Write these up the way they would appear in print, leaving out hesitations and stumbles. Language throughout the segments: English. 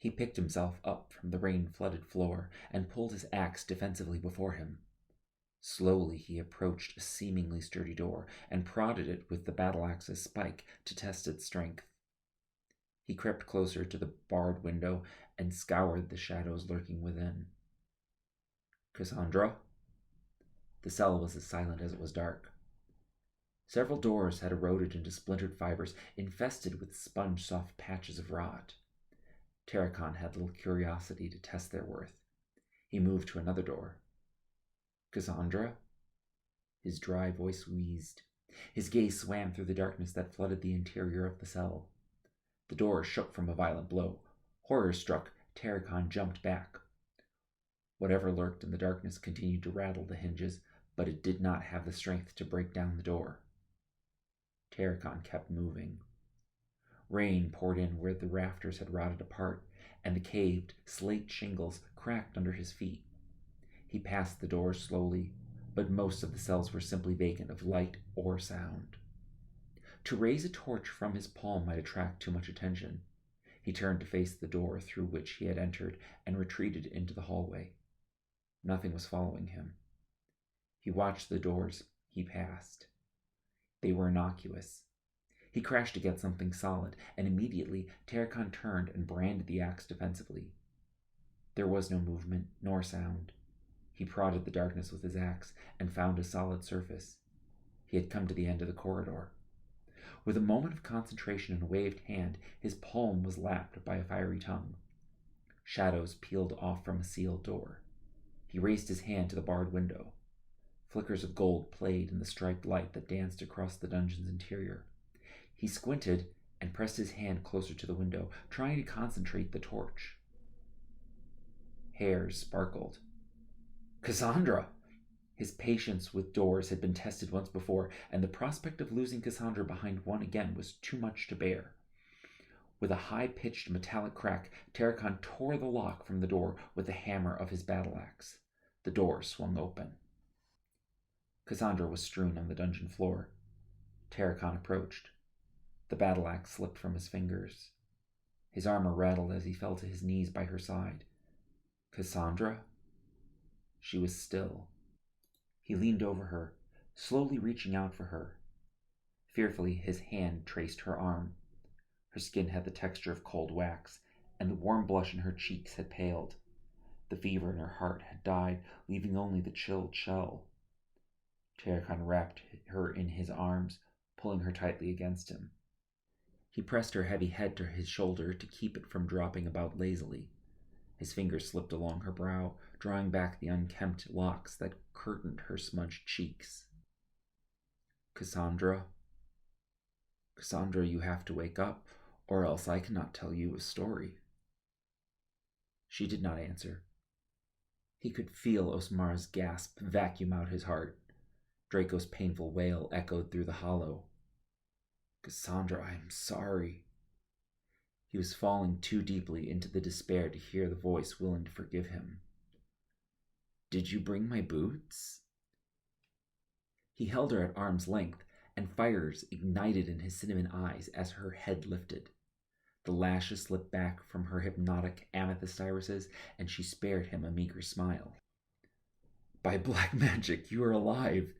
He picked himself up from the rain-flooded floor and pulled his axe defensively before him. Slowly he approached a seemingly sturdy door and prodded it with the battle-axe's spike to test its strength. He crept closer to the barred window and scoured the shadows lurking within. "Cassandra?" The cell was as silent as it was dark. Several doors had eroded into splintered fibers, infested with sponge-soft patches of rot. Terracon had little curiosity to test their worth. He moved to another door. "Cassandra?" His dry voice wheezed. His gaze swam through the darkness that flooded the interior of the cell. The door shook from a violent blow. Horror-struck, Terracon jumped back. Whatever lurked in the darkness continued to rattle the hinges, but it did not have the strength to break down the door. Terracon kept moving. Rain poured in where the rafters had rotted apart, and the caved slate shingles cracked under his feet. He passed the doors slowly, but most of the cells were simply vacant of light or sound. To raise a torch from his palm might attract too much attention. He turned to face the door through which he had entered and retreated into the hallway. Nothing was following him. He watched the doors he passed. They were innocuous. He crashed to get something solid, and immediately Terracon turned and branded the axe defensively. There was no movement, nor sound. He prodded the darkness with his axe and found a solid surface. He had come to the end of the corridor. With a moment of concentration and a waved hand, his palm was lapped by a fiery tongue. Shadows peeled off from a sealed door. He raised his hand to the barred window. Flickers of gold played in the striped light that danced across the dungeon's interior. He squinted and pressed his hand closer to the window, trying to concentrate the torch. Hairs sparkled. "Cassandra!" His patience with doors had been tested once before, and the prospect of losing Cassandra behind one again was too much to bear. With a high-pitched metallic crack, Terracon tore the lock from the door with the hammer of his battle-axe. The door swung open. Cassandra was strewn on the dungeon floor. Terracon approached. The battle-axe slipped from his fingers. His armor rattled as he fell to his knees by her side. "Cassandra?" She was still. He leaned over her, slowly reaching out for her. Fearfully, his hand traced her arm. Her skin had the texture of cold wax, and the warm blush in her cheeks had paled. The fever in her heart had died, leaving only the chilled shell. Terracon wrapped her in his arms, pulling her tightly against him. He pressed her heavy head to his shoulder to keep it from dropping about lazily. His fingers slipped along her brow, drawing back the unkempt locks that curtained her smudged cheeks. "Cassandra? Cassandra, you have to wake up, or else I cannot tell you a story." She did not answer. He could feel Osmar's gasp vacuum out his heart. Draco's painful wail echoed through the hollow. "Cassandra, I am sorry." He was falling too deeply into the despair to hear the voice willing to forgive him. "Did you bring my boots?" He held her at arm's length, and fires ignited in his cinnamon eyes as her head lifted. The lashes slipped back from her hypnotic amethyst irises, and she spared him a meager smile. "By black magic, you are alive!"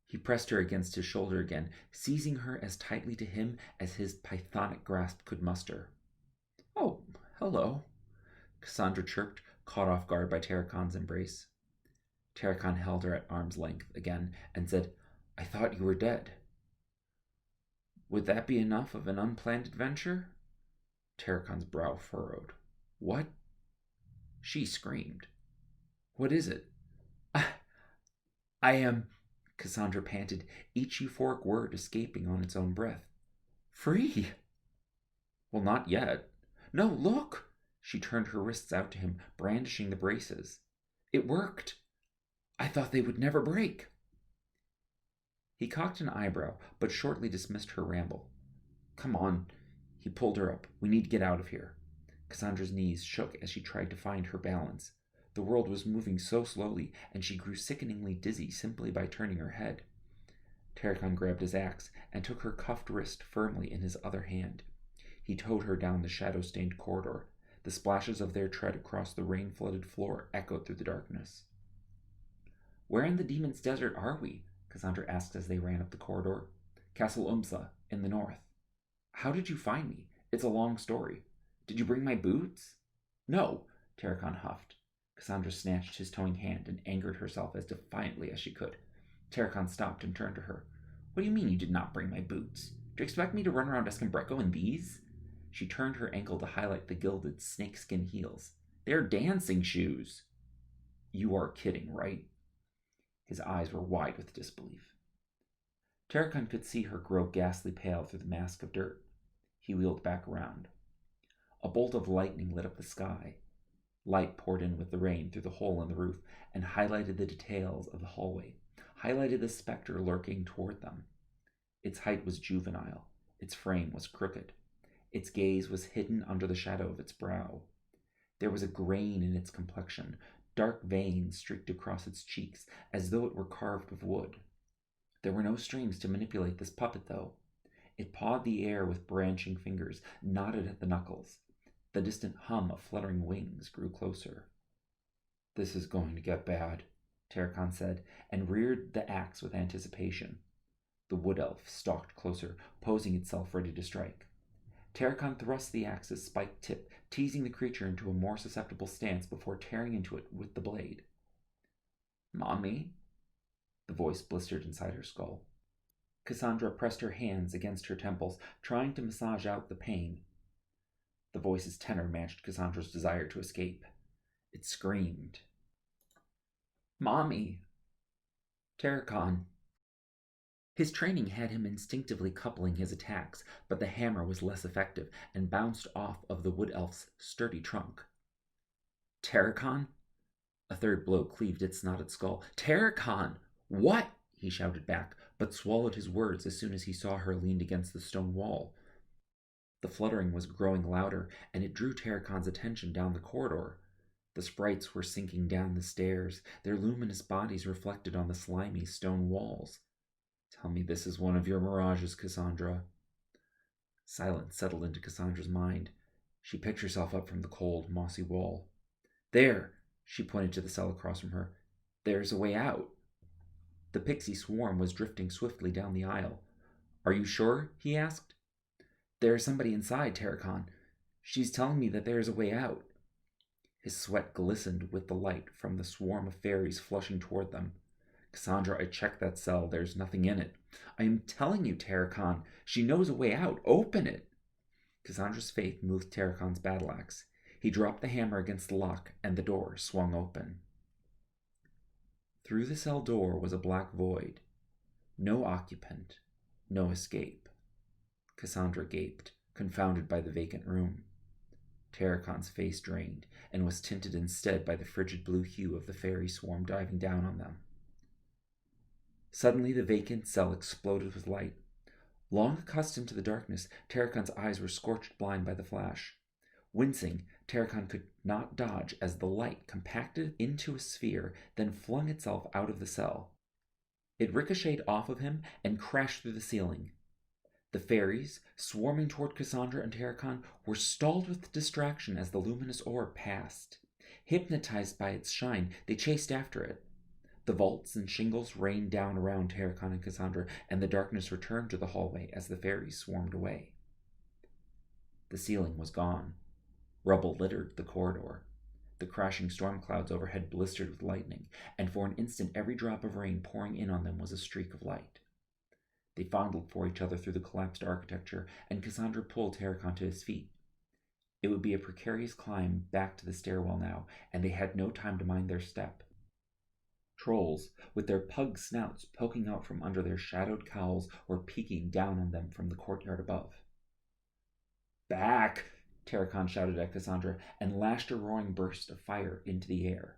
He pressed her against his shoulder again, seizing her as tightly to him as his pythonic grasp could muster. "Oh, hello," Cassandra chirped, caught off guard by Terracon's embrace. Terracon held her at arm's length again and said, "I thought you were dead." "Would that be enough of an unplanned adventure?" Terracon's brow furrowed. "What?" She screamed. "What is it?" I am," Cassandra panted, each euphoric word escaping on its own breath. "Free!" "Well, not yet." "No, look!" She turned her wrists out to him, brandishing the braces. "It worked! I thought they would never break." He cocked an eyebrow, but shortly dismissed her ramble. "Come on." He pulled her up. "We need to get out of here." Cassandra's knees shook as she tried to find her balance. The world was moving so slowly, and she grew sickeningly dizzy simply by turning her head. Terracon grabbed his axe and took her cuffed wrist firmly in his other hand. He towed her down the shadow-stained corridor. The splashes of their tread across the rain-flooded floor echoed through the darkness. "Where in the Demon's Desert are we?" Cassandra asked as they ran up the corridor. "Castle Umsa, in the north." "How did you find me? It's a long story. Did you bring my boots?" "No," Tarakan huffed. Cassandra snatched his towing hand and angered herself as defiantly as she could. Tarakan stopped and turned to her. "What do you mean you did not bring my boots? Do you expect me to run around Escambreco in these?" She turned her ankle to highlight the gilded snakeskin heels. "They're dancing shoes." "You are kidding, right?" His eyes were wide with disbelief. Tarakan could see her grow ghastly pale through the mask of dirt. He wheeled back around. A bolt of lightning lit up the sky. Light poured in with the rain through the hole in the roof and highlighted the details of the hallway, highlighted the specter lurking toward them. Its height was juvenile. Its frame was crooked. Its gaze was hidden under the shadow of its brow. There was a grain in its complexion. Dark veins streaked across its cheeks as though it were carved of wood. There were no strings to manipulate this puppet, though. It pawed the air with branching fingers, knotted at the knuckles. The distant hum of fluttering wings grew closer. "This is going to get bad," Tarakan said, and reared the axe with anticipation. The wood elf stalked closer, posing itself ready to strike. Tarakan thrust the axe's spiked tip, teasing the creature into a more susceptible stance before tearing into it with the blade. "Mommy?" The voice blistered inside her skull. Cassandra pressed her hands against her temples, trying to massage out the pain. The voice's tenor matched Cassandra's desire to escape. It screamed. "Mommy!" Tarakan. His training had him instinctively coupling his attacks, but the hammer was less effective and bounced off of the wood elf's sturdy trunk. "Tarakan?" A third blow cleaved its knotted skull. "Tarakan! What?" he shouted back, but swallowed his words as soon as he saw her leaned against the stone wall. The fluttering was growing louder, and it drew Tarakan's attention down the corridor. The sprites were sinking down the stairs, their luminous bodies reflected on the slimy stone walls. "Tell me this is one of your mirages, Cassandra." Silence settled into Cassandra's mind. She picked herself up from the cold, mossy wall. "There!" She pointed to the cell across from her. "There's a way out." The pixie swarm was drifting swiftly down the aisle. "Are you sure?" he asked. "There is somebody inside, Tarakan. She's telling me that there is a way out." His sweat glistened with the light from the swarm of fairies flushing toward them. "Cassandra, I checked that cell. There's nothing in it." "I am telling you, Tarakan, she knows a way out. Open it." Cassandra's faith moved Tarakan's battle axe. He dropped the hammer against the lock, and the door swung open. Through the cell door was a black void. No occupant, no escape. Cassandra gaped, confounded by the vacant room. Tarakan's face drained, and was tinted instead by the frigid blue hue of the fairy swarm diving down on them. Suddenly the vacant cell exploded with light. Long accustomed to the darkness, Tarakan's eyes were scorched blind by the flash. Wincing, Tarakan could not dodge as the light compacted into a sphere, then flung itself out of the cell. It ricocheted off of him and crashed through the ceiling. The fairies, swarming toward Cassandra and Tarakan, were stalled with distraction as the luminous orb passed. Hypnotized by its shine, they chased after it. The vaults and shingles rained down around Tarakan and Cassandra, and the darkness returned to the hallway as the fairies swarmed away. The ceiling was gone. Rubble littered the corridor. The crashing storm clouds overhead blistered with lightning, and for an instant every drop of rain pouring in on them was a streak of light. They fondled for each other through the collapsed architecture, and Cassandra pulled Tarakan to his feet. It would be a precarious climb back to the stairwell now, and they had no time to mind their step. Trolls, with their pug snouts poking out from under their shadowed cowls, were peeking down on them from the courtyard above. "Back!" Tarakan shouted at Cassandra, and lashed a roaring burst of fire into the air.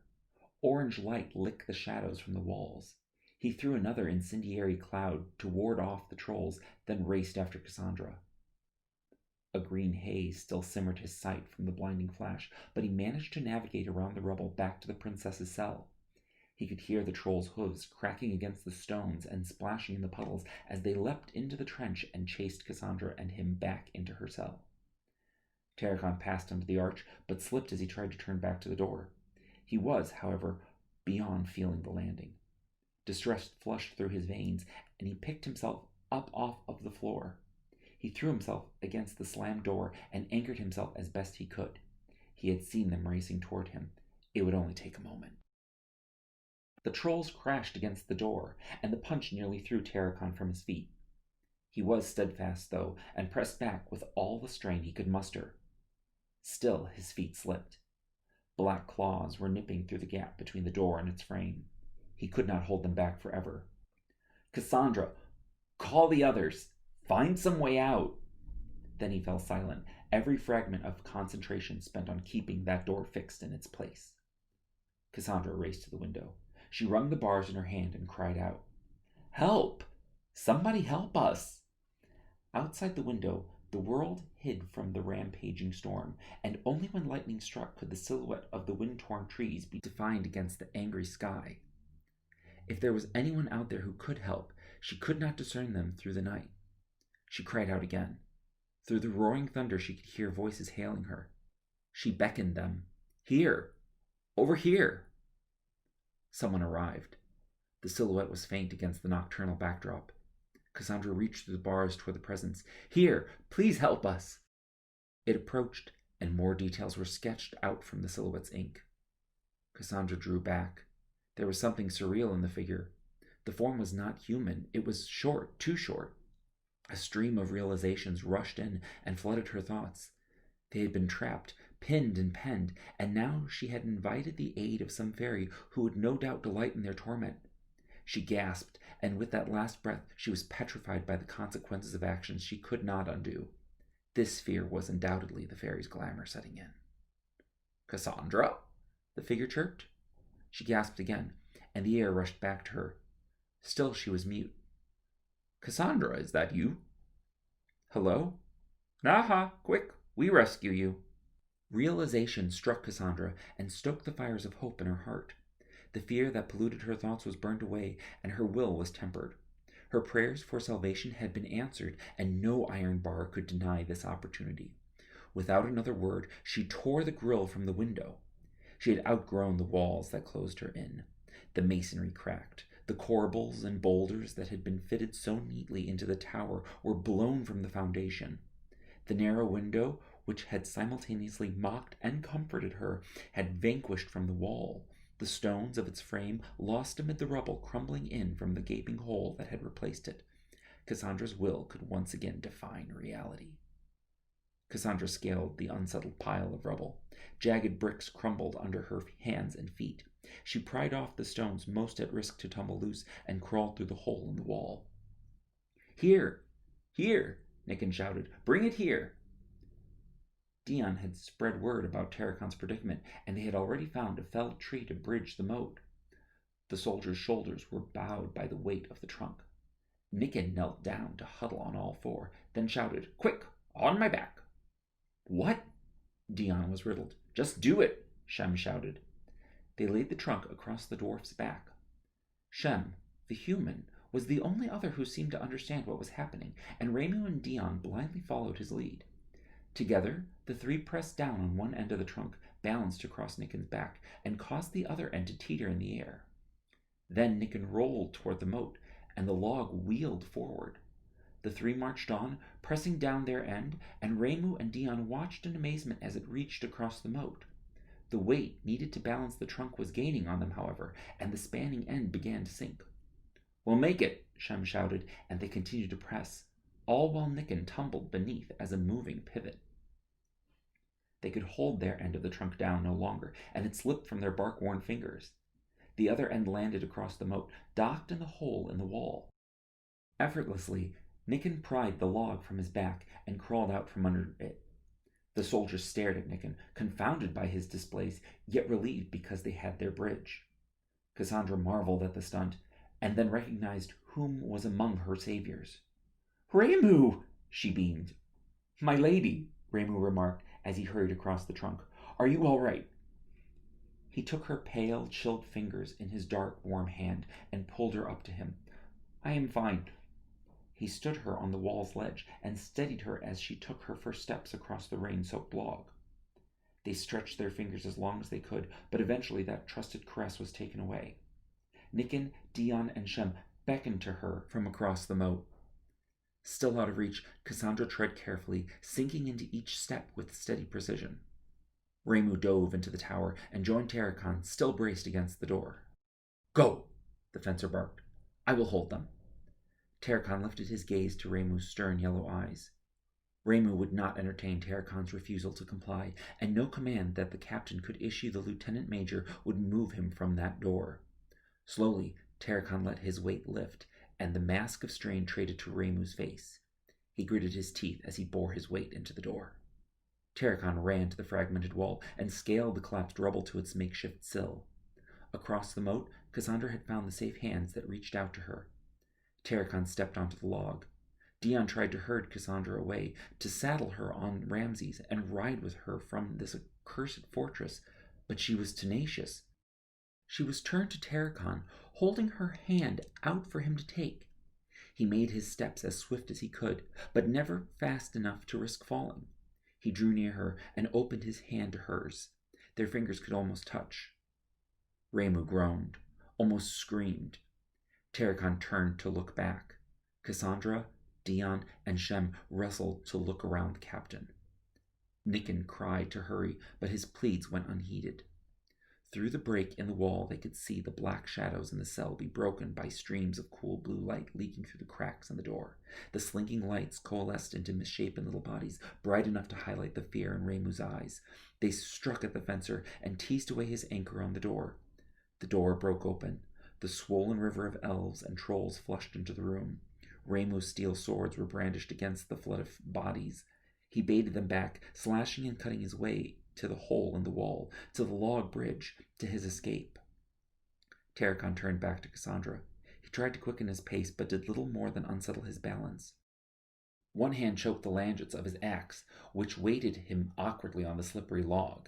Orange light licked the shadows from the walls. He threw another incendiary cloud to ward off the trolls, then raced after Cassandra. A green haze still simmered his sight from the blinding flash, but he managed to navigate around the rubble back to the princess's cell. He could hear the trolls' hooves cracking against the stones and splashing in the puddles as they leapt into the trench and chased Cassandra and him back into her cell. Tarragon passed under the arch, but slipped as he tried to turn back to the door. He was, however, beyond feeling the landing. Distress flushed through his veins, and he picked himself up off of the floor. He threw himself against the slammed door and anchored himself as best he could. He had seen them racing toward him. It would only take a moment. The trolls crashed against the door, and the punch nearly threw Tarragon from his feet. He was steadfast, though, and pressed back with all the strain he could muster. Still his feet slipped. Black claws were nipping through the gap between the door and its frame. He could not hold them back forever. "Cassandra, call the others! Find some way out!" Then he fell silent, every fragment of concentration spent on keeping that door fixed in its place. Cassandra raced to the window. She wrung the bars in her hand and cried out, "Help! Somebody help us!" Outside the window, the world hid from the rampaging storm, and only when lightning struck could the silhouette of the wind-torn trees be defined against the angry sky. If there was anyone out there who could help, she could not discern them through the night. She cried out again. Through the roaring thunder she could hear voices hailing her. She beckoned them. "Here! Over here!" Someone arrived. The silhouette was faint against the nocturnal backdrop. Cassandra reached through the bars toward the presence. "Here! Please help us!" It approached, and more details were sketched out from the silhouette's ink. Cassandra drew back. There was something surreal in the figure. The form was not human. It was short, too short. A stream of realizations rushed in and flooded her thoughts. They had been trapped, pinned and penned, and now she had invited the aid of some fairy who would no doubt delight in their torment. She gasped, and with that last breath she was petrified by the consequences of actions she could not undo. This fear was undoubtedly the fairy's glamour setting in. "Cassandra?" the figure chirped. She gasped again, and the air rushed back to her. Still she was mute. "Cassandra, is that you?" "Hello?" "Aha, quick, we rescue you." Realization struck Cassandra and stoked the fires of hope in her heart. The fear that polluted her thoughts was burned away, and her will was tempered. Her prayers for salvation had been answered, and no iron bar could deny this opportunity. Without another word, she tore the grille from the window. She had outgrown the walls that closed her in. The masonry cracked. The corbels and boulders that had been fitted so neatly into the tower were blown from the foundation. The narrow window, which had simultaneously mocked and comforted her, had vanquished from the wall. The stones of its frame lost amid the rubble crumbling in from the gaping hole that had replaced it. Cassandra's will could once again define reality. Cassandra scaled the unsettled pile of rubble. Jagged bricks crumbled under her hands and feet. She pried off the stones most at risk to tumble loose and crawled through the hole in the wall. "Here! Here!" Nickon shouted. "Bring it here!" Dion had spread word about Tarracon's predicament, and they had already found a felled tree to bridge the moat. The soldier's shoulders were bowed by the weight of the trunk. Nickon knelt down to huddle on all four, then shouted, "Quick! On my back!" "What?" Dion was riddled. "Just do it!" Shem shouted. They laid the trunk across the dwarf's back. Shem, the human, was the only other who seemed to understand what was happening, and Ramu and Dion blindly followed his lead. Together, the three pressed down on one end of the trunk, balanced across Nickon's back, and caused the other end to teeter in the air. Then Nickon rolled toward the moat, and the log wheeled forward. The three marched on, pressing down their end, and Ramu and Dion watched in amazement as it reached across the moat. The weight needed to balance the trunk was gaining on them, however, and the spanning end began to sink. "We'll make it," Shem shouted, and they continued to press, all while Nickon tumbled beneath as a moving pivot. They could hold their end of the trunk down no longer, and it slipped from their bark-worn fingers. The other end landed across the moat, docked in the hole in the wall. Effortlessly, Nickon pried the log from his back and crawled out from under it. The soldiers stared at Nickon, confounded by his displays, yet relieved because they had their bridge. Cassandra marveled at the stunt, and then recognized whom was among her saviors. "Ramu!" she beamed. "My lady," Ramu remarked as he hurried across the trunk. "Are you all right?" He took her pale, chilled fingers in his dark, warm hand and pulled her up to him. "I am fine." He stood her on the wall's ledge and steadied her as she took her first steps across the rain-soaked log. They stretched their fingers as long as they could, but eventually that trusted caress was taken away. Nikken, Dion, and Shem beckoned to her from across the moat. Still out of reach, Cassandra tread carefully, sinking into each step with steady precision. Reimu dove into the tower and joined Tarakan, still braced against the door. "Go!" the fencer barked. "I will hold them." Tarakan lifted his gaze to Reimu's stern yellow eyes. Reimu would not entertain Tarakan's refusal to comply, and no command that the captain could issue the lieutenant major would move him from that door. Slowly, Tarakan let his weight lift, and the mask of strain traded to Reimu's face. He gritted his teeth as he bore his weight into the door. Tarakan ran to the fragmented wall and scaled the collapsed rubble to its makeshift sill. Across the moat, Cassandra had found the safe hands that reached out to her. Tarakan stepped onto the log. Dion tried to herd Cassandra away, to saddle her on Ramses and ride with her from this accursed fortress, but she was tenacious. She was turned to Tarakan, holding her hand out for him to take. He made his steps as swift as he could, but never fast enough to risk falling. He drew near her and opened his hand to hers. Their fingers could almost touch. Reimu groaned, almost screamed. Tarakan turned to look back. Cassandra, Dion, and Shem wrestled to look around the captain. Nikken cried to hurry, but his pleas went unheeded. Through the break in the wall they could see the black shadows in the cell be broken by streams of cool blue light leaking through the cracks in the door. The slinking lights coalesced into misshapen little bodies, bright enough to highlight the fear in Reimu's eyes. They struck at the fencer and teased away his anchor on the door. The door broke open. The swollen river of elves and trolls flushed into the room. Reimu's steel swords were brandished against the flood of bodies. He baited them back, slashing and cutting his way to the hole in the wall, to the log bridge, to his escape. Tarakan turned back to Cassandra. He tried to quicken his pace, but did little more than unsettle his balance. One hand choked the langets of his axe, which weighted him awkwardly on the slippery log.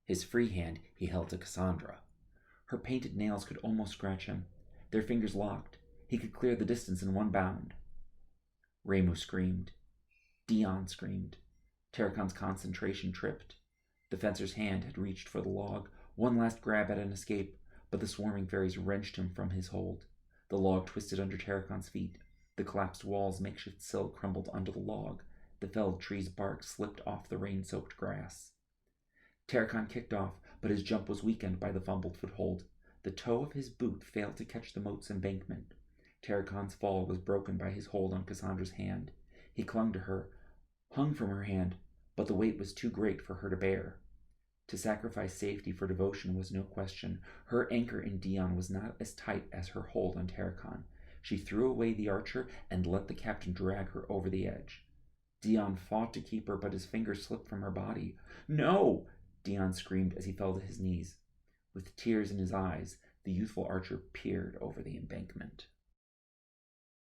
His free hand he held to Cassandra. Her painted nails could almost scratch him. Their fingers locked. He could clear the distance in one bound. Reimu screamed. Dion screamed. Tarakan's concentration tripped. The fencer's hand had reached for the log, one last grab at an escape, but the swarming fairies wrenched him from his hold. The log twisted under Tarakan's feet. The collapsed wall's makeshift sill crumbled under the log. The felled tree's bark slipped off the rain-soaked grass. Tarakan kicked off, but his jump was weakened by the fumbled foothold. The toe of his boot failed to catch the moat's embankment. Tarakan's fall was broken by his hold on Cassandra's hand. He clung to her, hung from her hand, but the weight was too great for her to bear. To sacrifice safety for devotion was no question. Her anchor in Dion was not as tight as her hold on Tarakan. She threw away the archer and let the captain drag her over the edge. Dion fought to keep her, but his fingers slipped from her body. "No!" Dion screamed as he fell to his knees. With tears in his eyes, the youthful archer peered over the embankment.